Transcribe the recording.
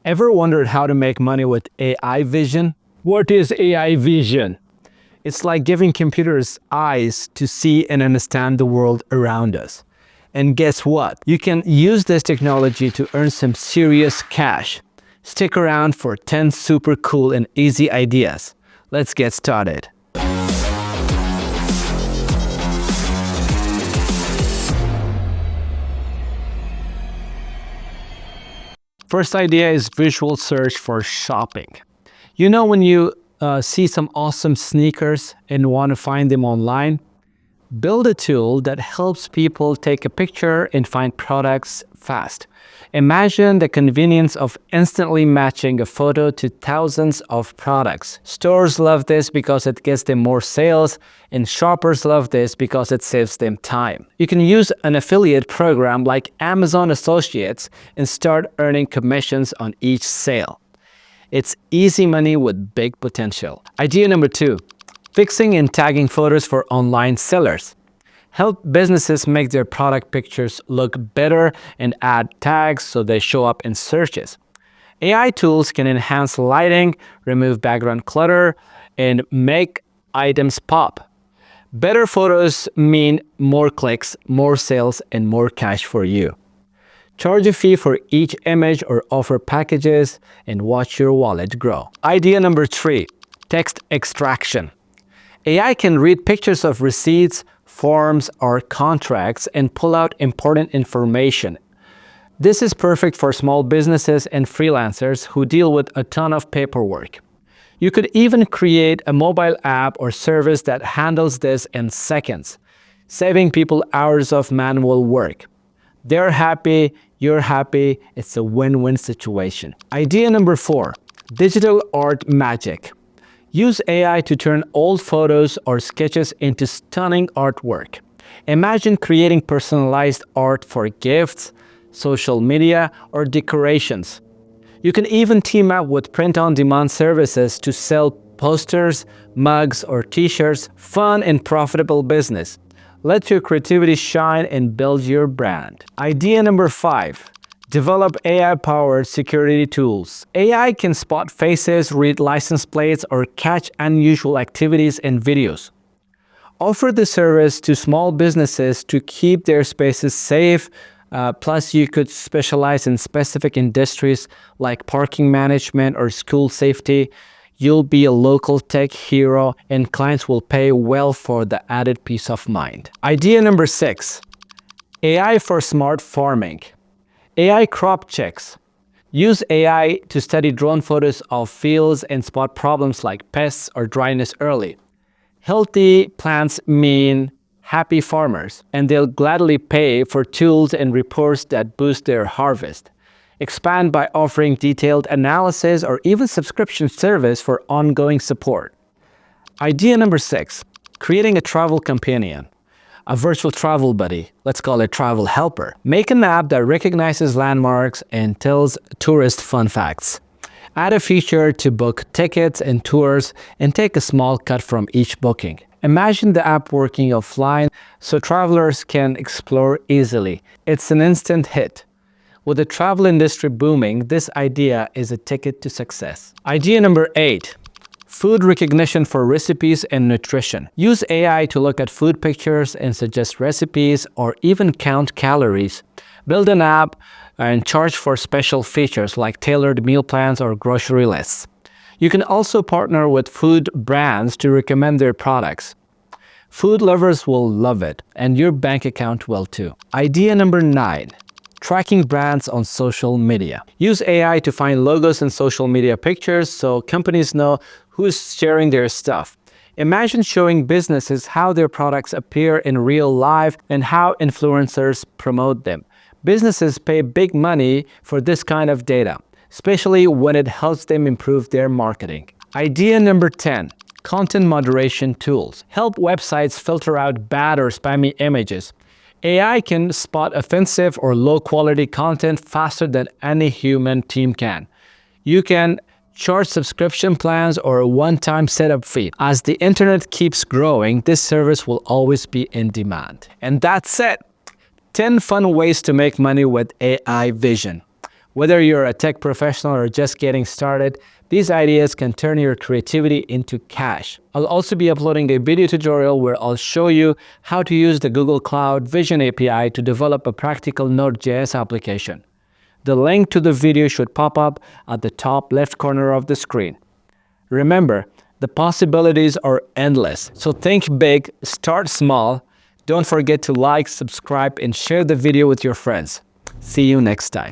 Ever wondered how to make money with AI vision? What is AI vision? It's like giving computers eyes to see and understand the world around us. And guess what? You can use this technology to earn some serious cash. Stick around for 10 super cool and easy ideas. Let's get started. First idea is visual search for shopping. You know when you see some awesome sneakers and want to find them online? Build a tool that helps people take a picture and find products fast. Imagine the convenience of instantly matching a photo to thousands of products. Stores love this because it gets them more sales, and shoppers love this because it saves them time. You can use an affiliate program like Amazon Associates and start earning commissions on each sale. It's easy money with big potential. Idea number 2. Fixing and tagging photos for online sellers. Help businesses make their product pictures look better and add tags so they show up in searches. AI tools can enhance lighting, remove background clutter, and make items pop. Better photos mean more clicks, more sales, and more cash for you. Charge a fee for each image or offer packages and watch your wallet grow. Idea number 3, text extraction. AI can read pictures of receipts, forms, or contracts and pull out important information. This is perfect for small businesses and freelancers who deal with a ton of paperwork. You could even create a mobile app or service that handles this in seconds, saving people hours of manual work. They're happy, you're happy, it's a win-win situation. Idea number 4, digital art magic. Use AI to turn old photos or sketches into stunning artwork. Imagine creating personalized art for gifts, social media, or decorations. You can even team up with print-on-demand services to sell posters, mugs, or t-shirts. Fun and profitable business. Let your creativity shine and build your brand. Idea number 5. Develop AI-powered security tools. AI can spot faces, read license plates, or catch unusual activities in videos. Offer the service to small businesses to keep their spaces safe. Plus, you could specialize in specific industries like parking management or school safety. You'll be a local tech hero, and clients will pay well for the added peace of mind. Idea number 6. AI for smart farming. AI crop checks. Use AI to study drone photos of fields and spot problems like pests or dryness early. Healthy plants mean happy farmers, and they'll gladly pay for tools and reports that boost their harvest. Expand by offering detailed analysis or even subscription service for ongoing support. Idea number 6. Creating a travel companion. A virtual travel buddy, let's call it travel helper. Make an app that recognizes landmarks and tells tourist fun facts. Add a feature to book tickets and tours and take a small cut from each booking. Imagine the app working offline so travelers can explore easily. It's an instant hit. With the travel industry booming, this idea is a ticket to success. Idea number 8. Food recognition for recipes and nutrition. Use AI to look at food pictures and suggest recipes or even count calories. Build an app and charge for special features like tailored meal plans or grocery lists. You can also partner with food brands to recommend their products. Food lovers will love it, and your bank account will too. Idea number 9. Tracking brands on social media. Use AI to find logos and social media pictures so companies know who's sharing their stuff. Imagine showing businesses how their products appear in real life and how influencers promote them. Businesses pay big money for this kind of data, especially when it helps them improve their marketing. Idea number 10. Content moderation tools. Help websites filter out bad or spammy images. AI can spot offensive or low-quality content faster than any human team can. You can charge subscription plans or a one-time setup fee. As the internet keeps growing, this service will always be in demand. And that's it! 10 fun ways to make money with AI vision. Whether you're a tech professional or just getting started, these ideas can turn your creativity into cash. I'll also be uploading a video tutorial where I'll show you how to use the Google Cloud Vision API to develop a practical Node.js application. The link to the video should pop up at the top left corner of the screen. Remember, the possibilities are endless. So think big, start small. Don't forget to like, subscribe, and share the video with your friends. See you next time.